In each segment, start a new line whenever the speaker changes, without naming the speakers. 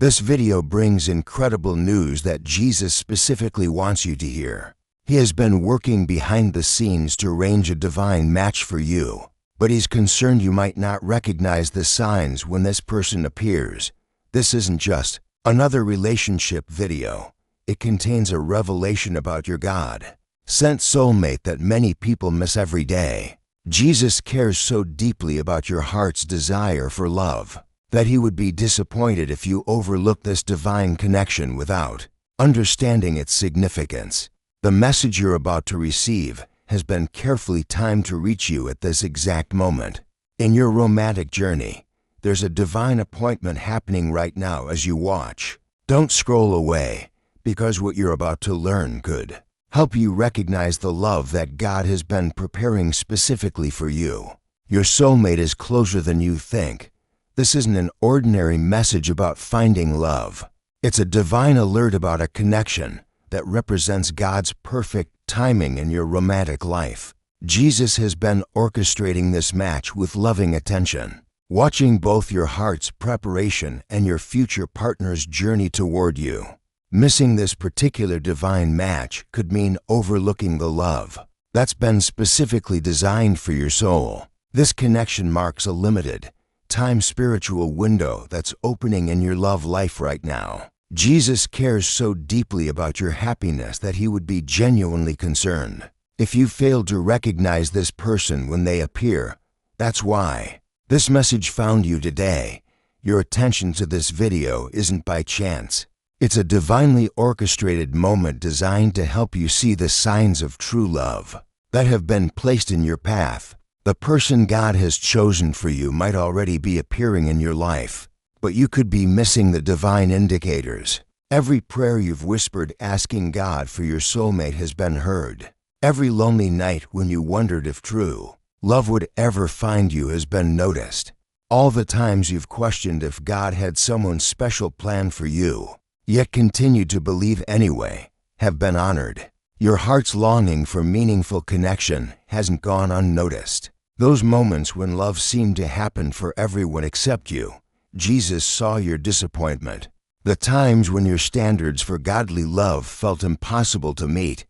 This video brings incredible news that Jesus specifically wants you to hear. He has been working behind the scenes to arrange a divine match for you, but he's concerned you might not recognize the signs when this person appears. This isn't just another relationship video. It contains a revelation about your God-sent soulmate that many people miss every day. Jesus cares so deeply about your heart's desire for love that he would be disappointed if you overlook this divine connection without understanding its significance. The message you're about to receive has been carefully timed to reach you at this exact moment. In your romantic journey, there's a divine appointment happening right now as you watch. Don't scroll away, because what you're about to learn could help you recognize the love that God has been preparing specifically for you. Your soulmate is closer than you think. This isn't an ordinary message about finding love. It's a divine alert about a connection that represents God's perfect timing in your romantic life. Jesus has been orchestrating this match with loving attention, watching both your heart's preparation and your future partner's journey toward you. Missing this particular divine match could mean overlooking the love that's been specifically designed for your soul. This connection marks a limited time spiritual window that's opening in your love life right now. Jesus cares so deeply about your happiness that he would be genuinely concerned if you failed to recognize this person when they appear. That's why this message found you today. Your attention to this video isn't by chance. It's a divinely orchestrated moment designed to help you see the signs of true love that have been placed in your path. The person God has chosen for you might already be appearing in your life, but you could be missing the divine indicators. Every prayer you've whispered asking God for your soulmate has been heard. Every lonely night when you wondered if true love would ever find you has been noticed. All the times you've questioned if God had someone special planned for you, yet continued to believe anyway, have been honored. Your heart's longing for meaningful connection hasn't gone unnoticed. Those moments when love seemed to happen for everyone except you, Jesus saw your disappointment. The times when your standards for godly love felt impossible to meet,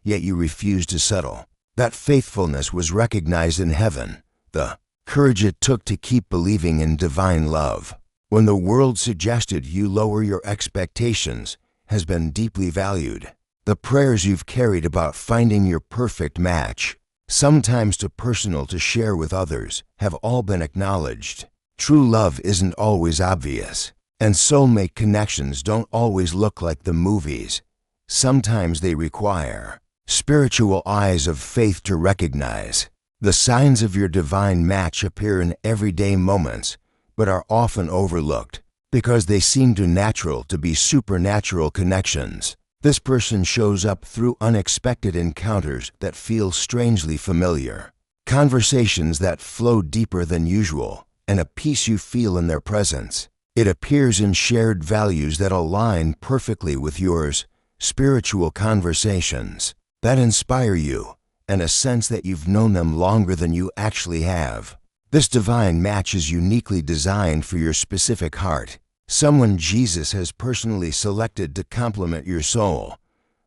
yet you refused to settle. That faithfulness was recognized in heaven. The courage it took to keep believing in divine love when the world suggested you lower your expectations has been deeply valued. The prayers you've carried about finding your perfect match, sometimes too personal to share with others, have all been acknowledged. True love isn't always obvious, and soulmate connections don't always look like the movies. Sometimes they require spiritual eyes of faith to recognize. The signs of your divine match appear in everyday moments, but are often overlooked because they seem too natural to be supernatural connections. This person shows up through unexpected encounters that feel strangely familiar, conversations that flow deeper than usual, and a peace you feel in their presence. It appears in shared values that align perfectly with yours, spiritual conversations that inspire you, and a sense that you've known them longer than you actually have. This divine match is uniquely designed for your specific heart. Someone Jesus has personally selected to complement your soul.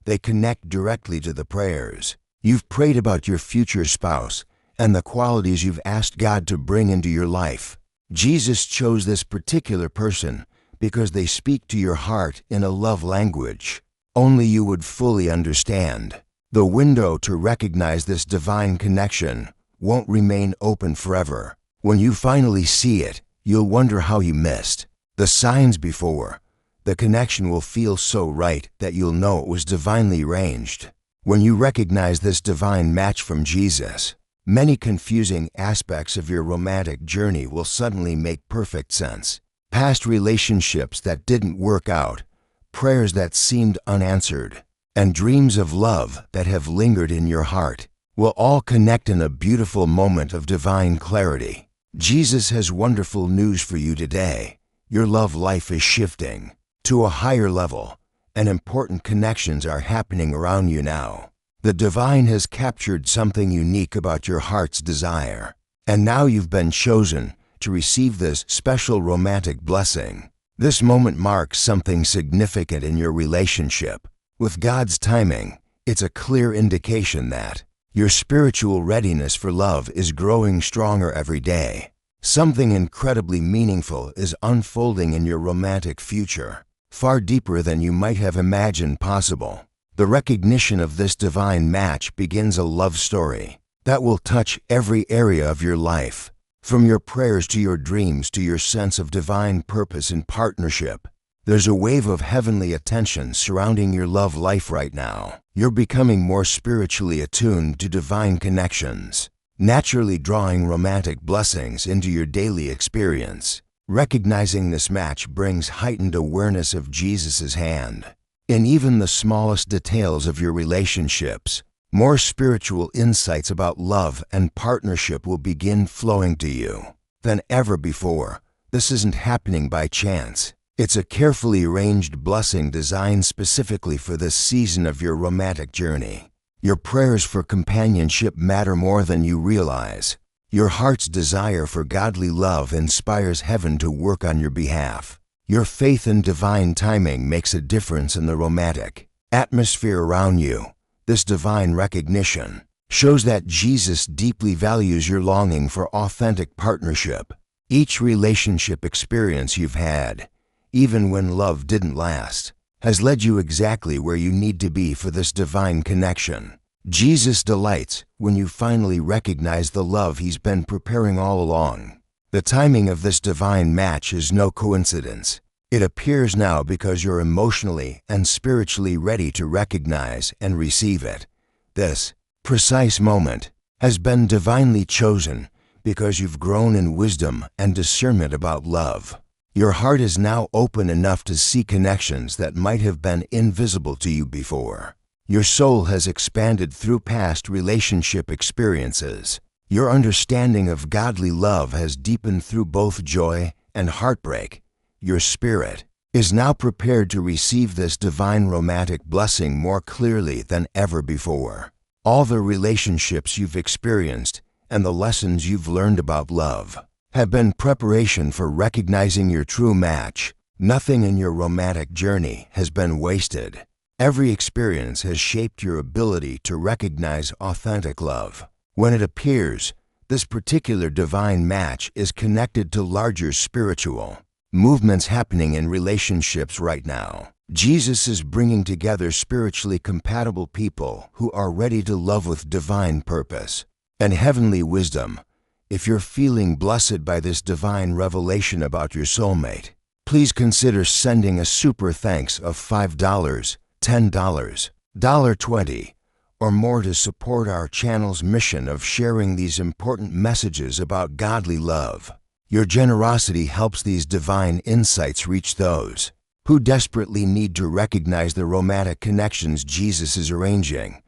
They connect directly to the prayers you've prayed about your future spouse and the qualities you've asked God to bring into your life. Jesus chose this particular person because they speak to your heart in a love language only you would fully understand. The window to recognize this divine connection won't remain open forever. When you finally see it, you'll wonder how you missed the signs before. The connection will feel so right that you'll know it was divinely arranged. When you recognize this divine match from Jesus, many confusing aspects of your romantic journey will suddenly make perfect sense. Past relationships that didn't work out, prayers that seemed unanswered, and dreams of love that have lingered in your heart will all connect in a beautiful moment of divine clarity. Jesus has wonderful news for you today. Your love life is shifting to a higher level, and important connections are happening around you now. The divine has captured something unique about your heart's desire, and now you've been chosen to receive this special romantic blessing. This moment marks something significant in your relationship. With God's timing, it's a clear indication that your spiritual readiness for love is growing stronger every day. Something incredibly meaningful is unfolding in your romantic future, far deeper than you might have imagined possible. The recognition of this divine match begins a love story that will touch every area of your life, from your prayers to your dreams to your sense of divine purpose in partnership. There's a wave of heavenly attention surrounding your love life right now. You're becoming more spiritually attuned to divine connections, naturally drawing romantic blessings into your daily experience. Recognizing this match brings heightened awareness of Jesus' hand in even the smallest details of your relationships. More spiritual insights about love and partnership will begin flowing to you than ever before. This isn't happening by chance. It's a carefully arranged blessing designed specifically for this season of your romantic journey. Your prayers for companionship matter more than you realize. Your heart's desire for godly love inspires heaven to work on your behalf. Your faith in divine timing makes a difference in the romantic atmosphere around you. This divine recognition shows that Jesus deeply values your longing for authentic partnership. Each relationship experience you've had, even when love didn't last, has led you exactly where you need to be for this divine connection. Jesus delights when you finally recognize the love He's been preparing all along. The timing of this divine match is no coincidence. It appears now because you're emotionally and spiritually ready to recognize and receive it. This precise moment has been divinely chosen because you've grown in wisdom and discernment about love. Your heart is now open enough to see connections that might have been invisible to you before. Your soul has expanded through past relationship experiences. Your understanding of godly love has deepened through both joy and heartbreak. Your spirit is now prepared to receive this divine romantic blessing more clearly than ever before. All the relationships you've experienced and the lessons you've learned about love have been preparation for recognizing your true match. Nothing in your romantic journey has been wasted. Every experience has shaped your ability to recognize authentic love. When it appears, this particular divine match is connected to larger spiritual movements happening in relationships right now. Jesus is bringing together spiritually compatible people who are ready to love with divine purpose and heavenly wisdom. If you're feeling blessed by this divine revelation about your soulmate, please consider sending a super thanks of $5, $10, $20, or more to support our channel's mission of sharing these important messages about godly love. Your generosity helps these divine insights reach those who desperately need to recognize the romantic connections Jesus is arranging.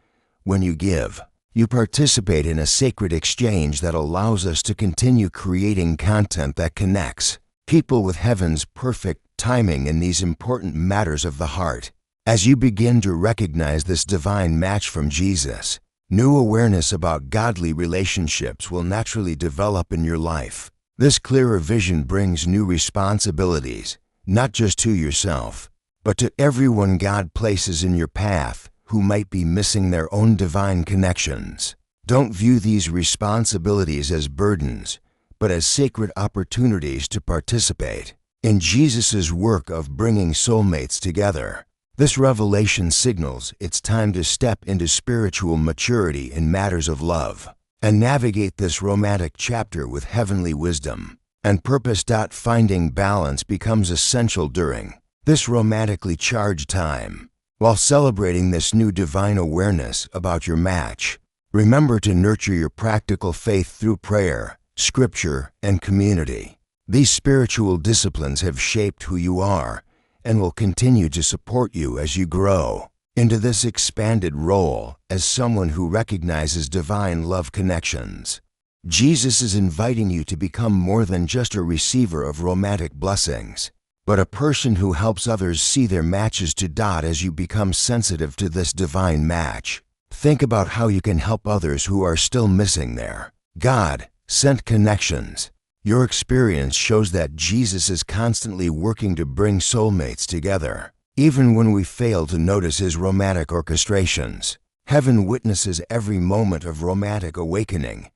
When you give, you participate in a sacred exchange that allows us to continue creating content that connects people with heaven's perfect timing in these important matters of the heart. As you begin to recognize this divine match from Jesus, new awareness about godly relationships will naturally develop in your life. This clearer vision brings new responsibilities, not just to yourself, but to everyone God places in your path who might be missing their own divine connections. Don't view these responsibilities as burdens, but as sacred opportunities to participate in Jesus' work of bringing soulmates together. This revelation signals it's time to step into spiritual maturity in matters of love and navigate this romantic chapter with heavenly wisdom and purpose. Finding balance becomes essential during this romantically charged time. While celebrating this new divine awareness about your match, remember to nurture your practical faith through prayer, scripture, and community. These spiritual disciplines have shaped who you are and will continue to support you as you grow into this expanded role as someone who recognizes divine love connections. Jesus is inviting you to become more than just a receiver of romantic blessings, but a person who helps others see their matches to. As you become sensitive to this divine match, think about how you can help others who are still missing their God-sent connections. Your experience shows that Jesus is constantly working to bring soulmates together, even when we fail to notice his romantic orchestrations. Heaven witnesses every moment of romantic awakening,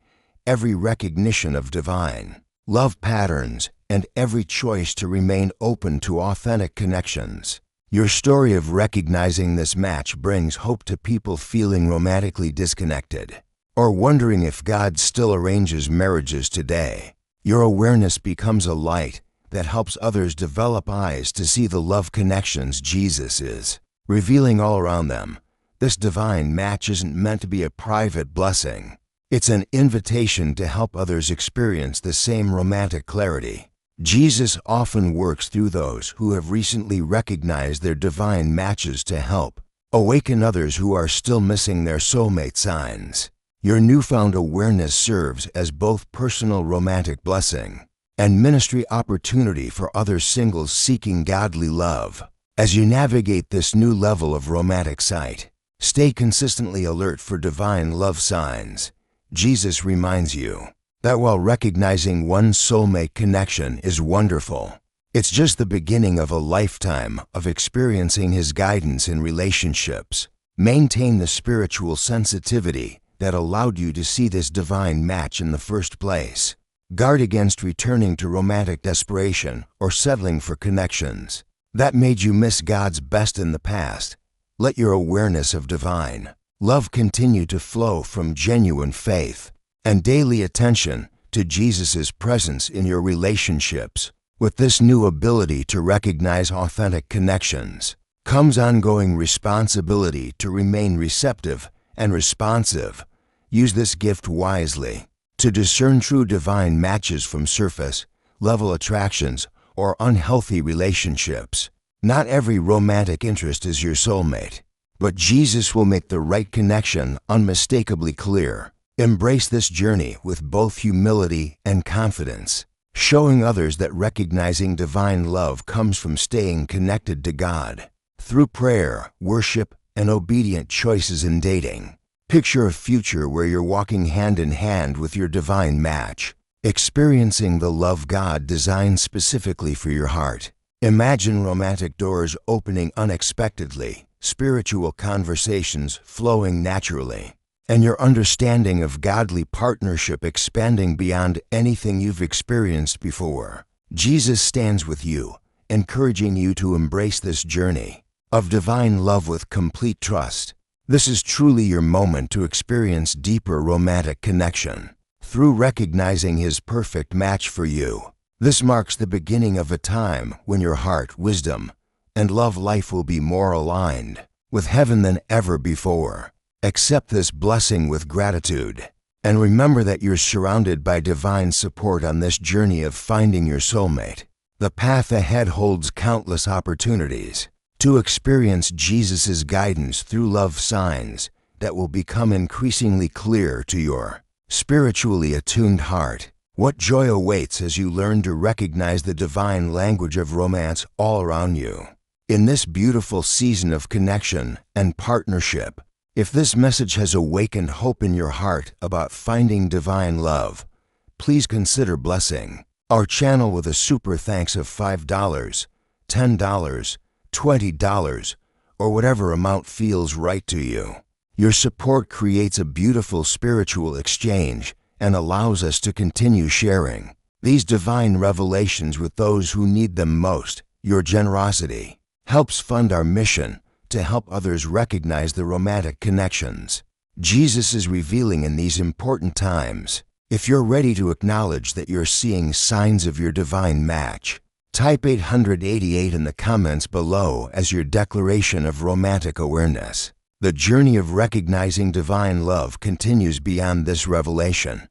every recognition of divine love patterns, and every choice to remain open to authentic connections. Your story of recognizing this match brings hope to people feeling romantically disconnected or wondering if God still arranges marriages today. Your awareness becomes a light that helps others develop eyes to see the love connections Jesus is revealing all around them. This divine match isn't meant to be a private blessing. It's an invitation to help others experience the same romantic clarity. Jesus often works through those who have recently recognized their divine matches to help awaken others who are still missing their soulmate signs. Your newfound awareness serves as both personal romantic blessing and ministry opportunity for other singles seeking godly love. As you navigate this new level of romantic sight, stay consistently alert for divine love signs. Jesus reminds you that while recognizing one's soulmate connection is wonderful, it's just the beginning of a lifetime of experiencing his guidance in relationships. Maintain the spiritual sensitivity that allowed you to see this divine match in the first place. Guard against returning to romantic desperation or settling for connections that made you miss God's best in the past. Let your awareness of divine love continue to flow from genuine faith and daily attention to Jesus' presence in your relationships. With this new ability to recognize authentic connections comes ongoing responsibility to remain receptive and responsive. Use this gift wisely to discern true divine matches from surface-level attractions or unhealthy relationships. Not every romantic interest is your soulmate, but Jesus will make the right connection unmistakably clear. Embrace this journey with both humility and confidence, showing others that recognizing divine love comes from staying connected to God through prayer, worship, and obedient choices in dating. Picture a future where you're walking hand in hand with your divine match, experiencing the love God designed specifically for your heart. Imagine romantic doors opening unexpectedly, spiritual conversations flowing naturally, and your understanding of godly partnership expanding beyond anything you've experienced before. Jesus stands with you, encouraging you to embrace this journey of divine love with complete trust. This is truly your moment to experience deeper romantic connection through recognizing his perfect match for you. This marks the beginning of a time when your heart, wisdom, and love life will be more aligned with heaven than ever before. Accept this blessing with gratitude, and remember that you're surrounded by divine support on this journey of finding your soulmate. The path ahead holds countless opportunities to experience Jesus' guidance through love signs that will become increasingly clear to your spiritually attuned heart. What joy awaits as you learn to recognize the divine language of romance all around you. In this beautiful season of connection and partnership, if this message has awakened hope in your heart about finding divine love, please consider blessing our channel with a super thanks of $5, $10, $20, or whatever amount feels right to you. Your support creates a beautiful spiritual exchange and allows us to continue sharing these divine revelations with those who need them most. Your generosity helps fund our mission to help others recognize the romantic connections Jesus is revealing in these important times. If you're ready to acknowledge that you're seeing signs of your divine match, type 888 in the comments below as your declaration of romantic awareness. The journey of recognizing divine love continues beyond this revelation.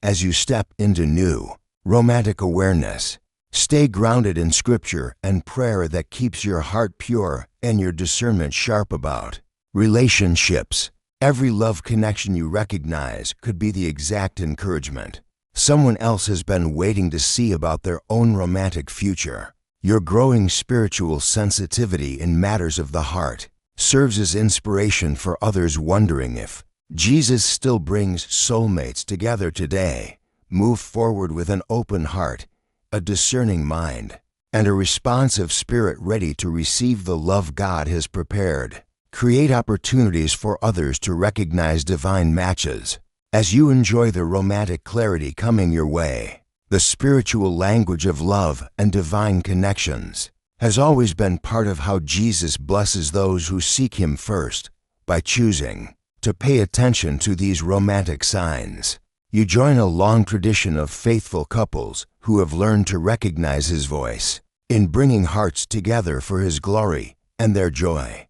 As you step into new romantic awareness, stay grounded in scripture and prayer that keeps your heart pure and your discernment sharp about relationships. Every love connection you recognize could be the exact encouragement someone else has been waiting to see about their own romantic future. Your growing spiritual sensitivity in matters of the heart serves as inspiration for others wondering if Jesus still brings soulmates together today. Move forward with an open heart, a discerning mind, and a responsive spirit ready to receive the love God has prepared. Create opportunities for others to recognize divine matches. As you enjoy the romantic clarity coming your way, the spiritual language of love and divine connections has always been part of how Jesus blesses those who seek Him first, by choosing to pay attention to these romantic signs. You join a long tradition of faithful couples who have learned to recognize His voice in bringing hearts together for His glory and their joy.